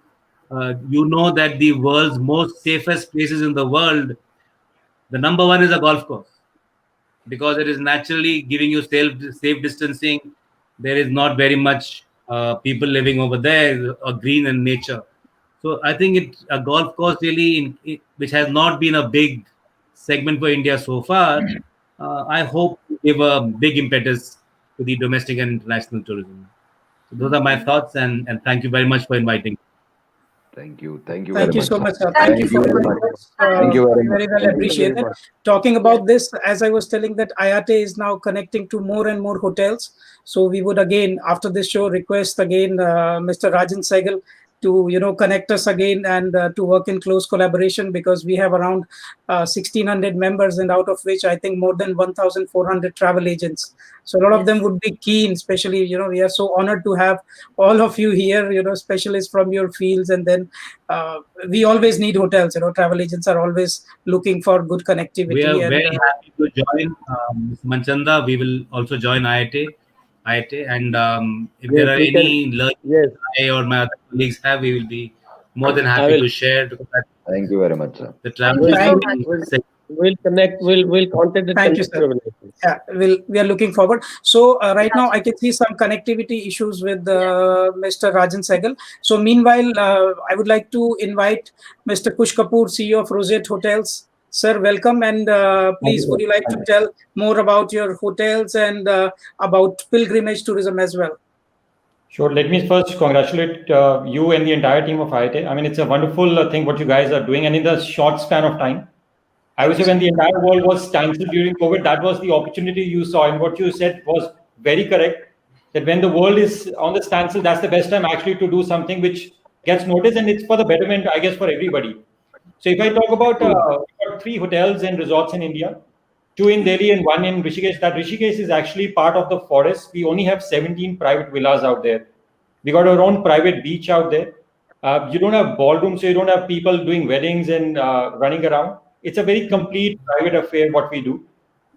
you know that the world's most safest places in the world, the number one is a golf course, because it is naturally giving you safe distancing. There is not very much people living over there, or green and nature. So I think it's a golf course really, which has not been a big segment for India so far. I hope to give a big impetus to the domestic and international tourism. So those are my thoughts, and thank you very much for inviting. Thank you. Thank you very Thank you much, so sir. much, sir. Thank Thank you you Thank so for you very much. joining much. us. Thank you very much. Very well Thank you very appreciated. much. Talking Yes. about this, as I was telling, that IATTE is now connecting to more and more hotels. So we would again, after this show, request again Mr. Rajan Sehgal to connect us again and to work in close collaboration, because we have around 1,600 members, and out of which I think more than 1,400 travel agents. So a lot of them would be keen, especially, we are so honored to have all of you here, specialists from your fields. And then we always need hotels. Travel agents are always looking for good connectivity. We are and very happy to join Ms. Manchanda. We will also join IATTE, and if there Yes, are we can. any learning Yes, I or my other colleagues have, we will be more than I happy will. to share, because Thank you very much, sir. the travel Thank you so We'll, much. we'll, we'll connect. We'll contact the Thank you, connect sir. organizations. Yeah, we are looking forward. So right Yeah. now I can see some connectivity issues with Mr. Rajan Sehgal. So meanwhile, I would like to invite Mr. Kush Kapoor, CEO of Rosette Hotels. Sir, welcome, and please, would you like to tell more about your hotels and about pilgrimage tourism as well? Sure. Let me first congratulate you and the entire team of IATTE. I mean, it's a wonderful thing what you guys are doing, and in the short span of time. I would say when the entire world was standstill during COVID, that was the opportunity you saw. And what you said was very correct, that when the world is on the standstill, that's the best time actually to do something which gets noticed, and it's for the betterment, I guess, for everybody. So if I talk about we've got 3 hotels and resorts in India, 2 in Delhi and 1 in Rishikesh. That Rishikesh is actually part of the forest. We only have 17 private villas out there. We got our own private beach out there. You don't have ballroom, so you don't have people doing weddings and running around. It's a very complete private affair what we do.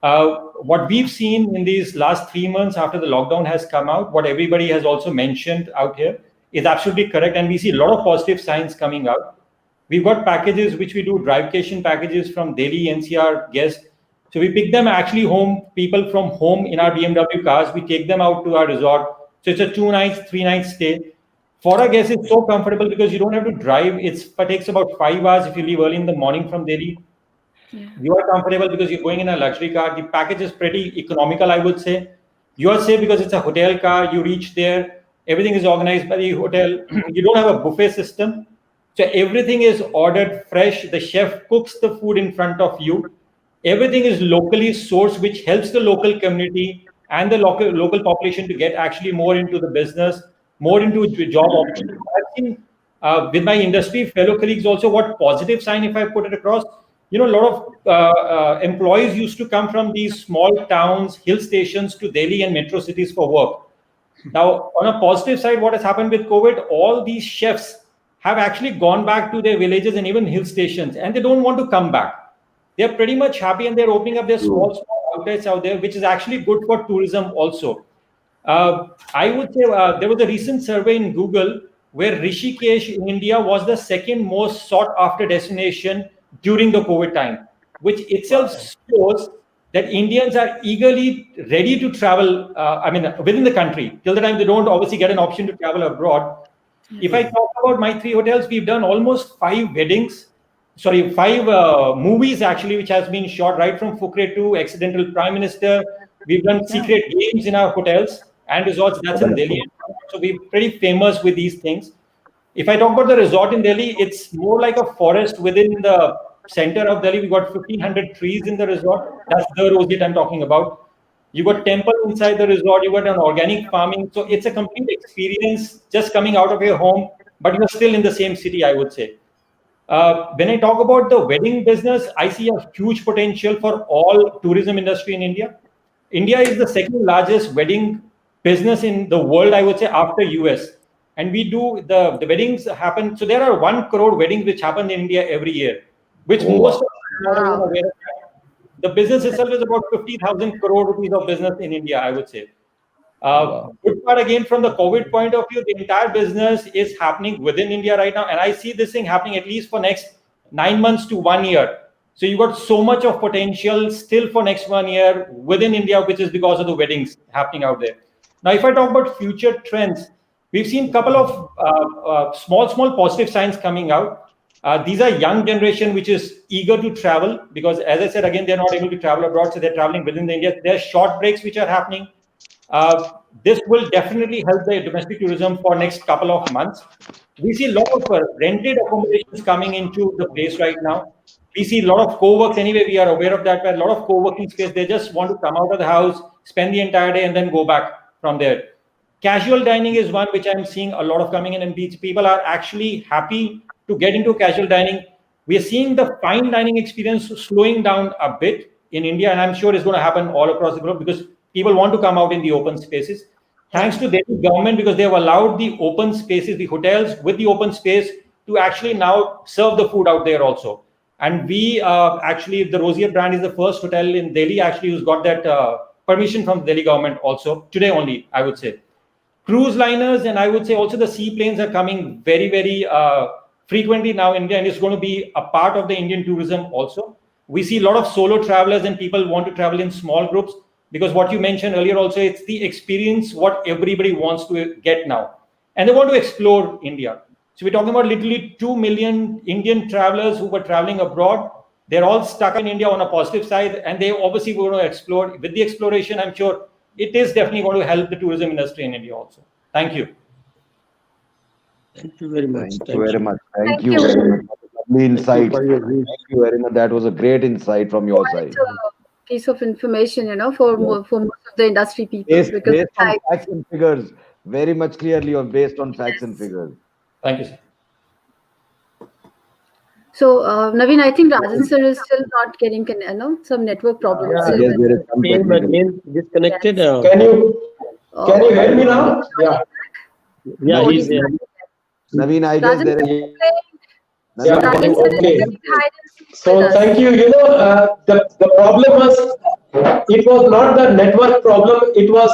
What we've seen in these last 3 months after the lockdown has come out, what everybody has also mentioned out here is absolutely correct, and we see a lot of positive signs coming out. We've got packages which we do, drivecation packages from Delhi NCR guests. So we pick them actually home, people from home in our BMW cars. We take them out to our resort. So it's a 2 nights, 3 nights stay. For our guests, it's so comfortable because you don't have to drive. It takes about 5 hours if you leave early in the morning from Delhi. You are comfortable because you're going in a luxury car. The package is pretty economical, I would say. You are safe because it's a hotel car. You reach there, everything is organized by the hotel. You don't have a buffet system. So everything is ordered fresh. The chef cooks the food in front of you. Everything is locally sourced, which helps the local community and the local population to get actually more into the business, more into job opportunities. I've seen with my industry fellow colleagues also what positive sign, if I put it across. A lot of employees used to come from these small towns, hill stations to Delhi and metro cities for work. Now, on a positive side, what has happened with COVID, all these chefs have actually gone back to their villages and even hill stations, and they don't want to come back. They're pretty much happy, and they're opening up their small outlets out there, which is actually good for tourism also. I would say there was a recent survey in Google where Rishikesh in India was the second most sought after destination during the COVID time, which itself shows that Indians are eagerly ready to travel. Within the country till the time they don't obviously get an option to travel abroad. If I talk about my 3 hotels, we've done almost 5 weddings. Sorry, 5 movies actually, which has been shot right from Fukre to Accidental Prime Minister. We've done secret games in our hotels and resorts. That's in Delhi. So we're pretty famous with these things. If I talk about the resort in Delhi, it's more like a forest within the center of Delhi. We got 1,500 trees in the resort. That's the Rosette I'm talking about. You got temple inside the resort. You got an organic farming. So it's a complete experience just coming out of your home, but you're still in the same city, I would say. When I talk about the wedding business, I see a huge potential for all tourism industry in India. India is the second largest wedding business in the world, I would say, after US. And we do the weddings happen. So there are 1 crore weddings which happen in India every year, which most of us are not even aware of. The business itself is about 50,000 crore rupees of business in India, I would say. Good part again from the COVID point of view, the entire business is happening within India right now, and I see this thing happening at least for next 9 months to 1 year. So you got so much of potential still for next 1 year within India, which is because of the weddings happening out there. Now, if I talk about future trends, we've seen a couple of small positive signs coming out. These are young generation which is eager to travel because, as I said again, they're not able to travel abroad, so they're traveling within the India. There are short breaks which are happening. This will definitely help the domestic tourism for next couple of months. We see a lot of rented accommodations coming into the place right now. We see a lot of co-works. Anyway, we are aware of that. But a lot of co-working space, they just want to come out of the house, spend the entire day, and then go back from there. Casual dining is one which I'm seeing a lot of coming in, and people are actually happy to get into casual dining. We are seeing the fine dining experience slowing down a bit in India, and I'm sure it's going to happen all across the globe because people want to come out in the open spaces. Thanks to the government, because they have allowed the open spaces, the hotels with the open space, to actually now serve the food out there also. And we actually, the Rosier brand is the first hotel in Delhi actually who's got that permission from the Delhi government also, today only, I would say. Cruise liners, and I would say also the seaplanes are coming very, very frequently now in India, and it's going to be a part of the Indian tourism also. We see a lot of solo travelers and people want to travel in small groups, because what you mentioned earlier also, it's the experience what everybody wants to get now. And they want to explore India. So we're talking about literally 2 million Indian travelers who were traveling abroad. They're all stuck in India on a positive side, and they obviously want to explore. With the exploration, I'm sure it is definitely going to help the tourism industry in India also. Thank you. Thank you very much. Thank you very much. Thank Thank you you. very much. Lovely insight. for your views. Thank you very much. That was a great insight from your side. Piece of information, for most of the industry people. Based Because on facts and figures, very much clearly on based on facts and figures. Thank you, sir. so, Naveen, I think Rajan sir is still not getting some network problems. Yeah, I guess there is some Came technical. again disconnected. Can you hear me now? Yeah. Yeah, No, he's he's there. not. Naveen, I guess Rajan there sir is. is saying- Yeah, Rajan sir is okay. saying hi So with us. thank you. The problem was, it was not the network problem. It was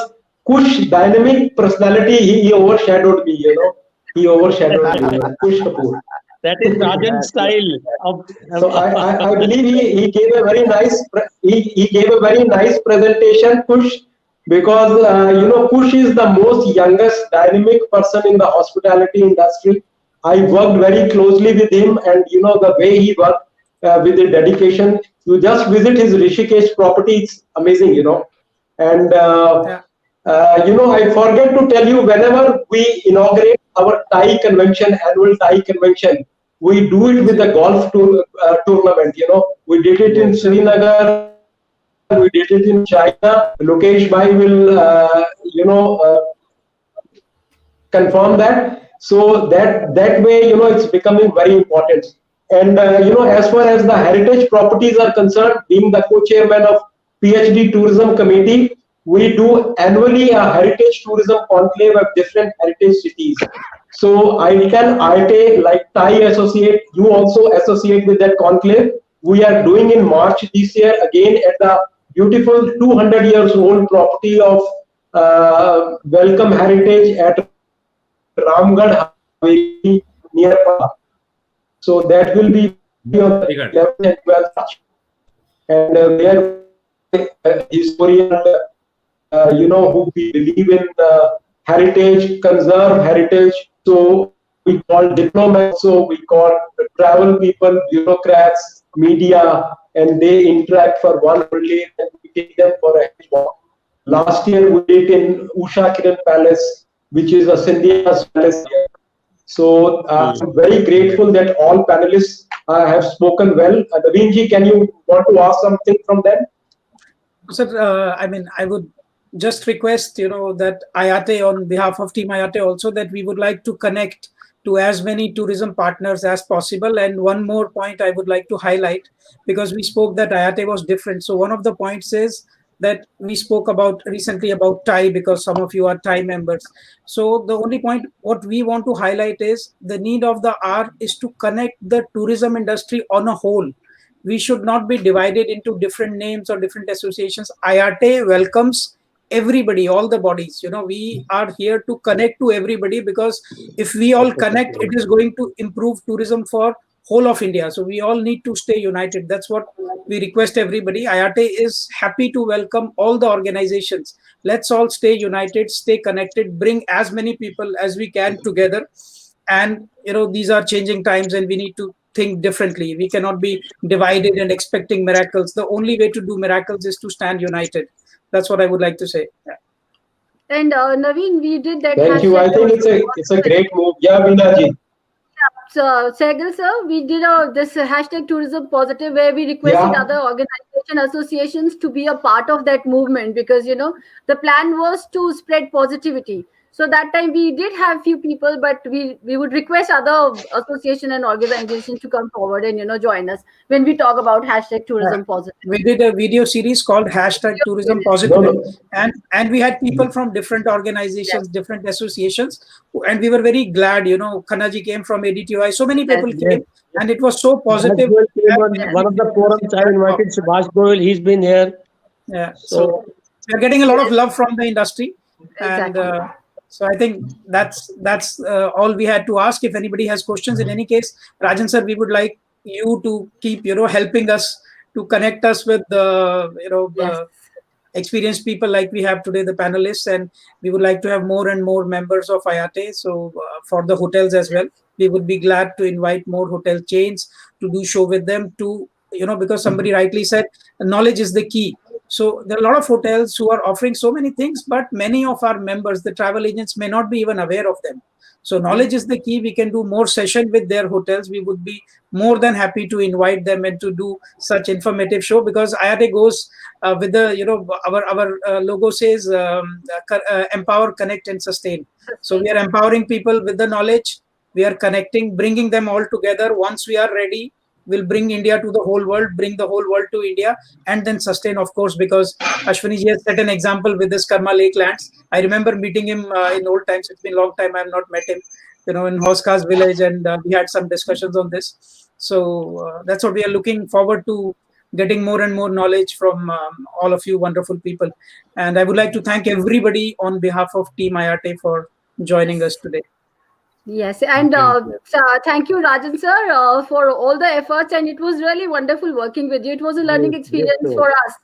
Kush dynamic personality. He overshadowed me. He overshadowed me. Kush Kapoor. That is Rajan's style. So I believe he gave a very nice he gave a very nice presentation, Kush, because Kush is the most youngest dynamic person in the hospitality industry. I worked very closely with him, and the way he worked with the dedication. You just visit his Rishikesh property; it's amazing, And I forget to tell you, whenever we inaugurate our Thai convention, annual Thai convention, we do it with the golf tournament. We did it in Srinagar, we did it in China. Lokesh Bhai will, confirm that. So that way, it's becoming very important. And as far as the heritage properties are concerned, being the co-chairman of PhD Tourism Committee, we do annually a heritage tourism conclave of different heritage cities. So IATTE, like Thai associate, you also associate with that conclave. We are doing in March this year again at the beautiful 200 years old property of Welcome Heritage at Ramgarh Haveli near Pune. So that will be on the 11th and 12th March. And there historian, who we believe in heritage, conserve heritage. So we call diplomats, so we call travel people, bureaucrats, media, and they interact for one day and we take them for a walk. Last year we did in Usha Kiran Palace, which is a Scindia's palace here. So I'm very grateful that all panelists have spoken well. Naveen ji, can you want to ask something from them? Sir, I would just request, that IATTE, on behalf of Team IATTE also, that we would like to connect to as many tourism partners as possible. And one more point I would like to highlight, because we spoke that IATTE was different. So one of the points is that we spoke about recently about Thai, because some of you are Thai members. So the only point what we want to highlight is the need of the hour is to connect the tourism industry on a whole. We should not be divided into different names or different associations. IATTE welcomes everybody, all the bodies. We are here to connect to everybody, because if we all connect, it is going to improve tourism for whole of India. So we all need to stay united. That's what we request everybody. IATTE is happy to welcome all the organizations. Let's all stay united, stay connected, bring as many people as we can together. And these are changing times, and we need to think differently. We cannot be divided and expecting miracles. The only way to do miracles is to stand united. That's what I would like to say. Yeah. And Naveen, we did that. Thank you. I think it's a great move. Yeah, Veena ji. So, Sehgal sir, we did this hashtag tourism positive, where we requested other organization associations to be a part of that movement, because the plan was to spread positivity. So that time we did have few people, but we would request other association and organizations to come forward and join us when we talk about hashtag tourism positive. We did a video series called hashtag tourism positive, and we had people from different organizations, different associations, and we were very glad. Khannaji came from ADTI, so many people came, and it was so positive. One of the forums I invited Subhash Goyal. He's been here. Yeah, so we're getting a lot of love from the industry, and Exactly. so I think that's all we had to ask. If anybody has questions, in any case, Rajan sir, we would like you to keep helping us to connect us with the experienced people like we have today, the panelists, and we would like to have more and more members of IATTE. So for the hotels as well, we would be glad to invite more hotel chains to do show with them to because somebody rightly said knowledge is the key. So there are a lot of hotels who are offering so many things, but many of our members, the travel agents, may not be even aware of them. So knowledge is the key. We can do more session with their hotels. We would be more than happy to invite them and to do such informative show, because IATTE goes with the our logo says empower, connect, and sustain. So we are empowering people with the knowledge. We are connecting, bringing them all together. Once we are ready, we'll bring India to the whole world, bring the whole world to India, and then sustain, of course, because Ashwini ji has set an example with this Karma Lake lands. I remember meeting him in old times. It's been a long time I have not met him, in Hoska's village, and we had some discussions on this. So that's what we are looking forward to, getting more and more knowledge from all of you wonderful people. And I would like to thank everybody on behalf of Team IATTE for joining us today. Yes, and thank you, Rajan sir, for all the efforts, and it was really wonderful working with you. It was a learning experience for us.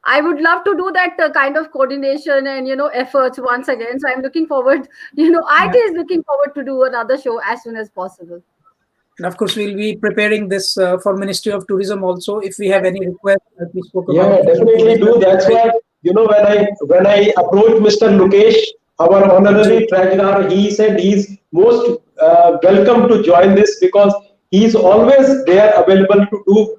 I would love to do that kind of coordination and efforts once again. So I'm looking forward. IATTE is looking forward to do another show as soon as possible. And of course, we'll be preparing this for Ministry of Tourism also. If we have any requests, like we spoke about. Yeah, definitely do. That's why when I approached Mr. Lukesh, our honorary treasurer, he said he's most welcome to join this, because he's always there available to do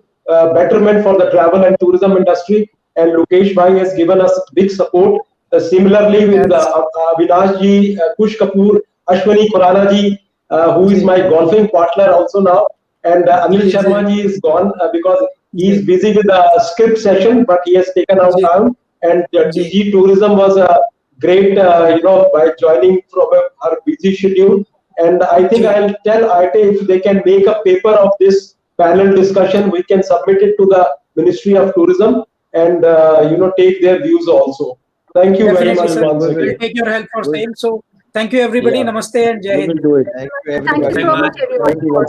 betterment for the travel and tourism industry. And Lukesh Bhai has given us big support. Similarly with Avinash ji, Kush Kapoor, Ashwini Khurana ji, who is my golfing partner also now. And Anil Sharma ji is gone because he is busy with the script session, but he has taken out time. And DG Tourism was a great, by joining from our busy schedule. And I think I'll tell IATTE if they can make a paper of this panel discussion, we can submit it to the Ministry of Tourism and take their views also. Thank you very much once again. We'll take your help for same. So thank you everybody. Namaste and Jai Hind. Thank you so much, everyone.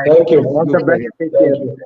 Thank you. Thank you.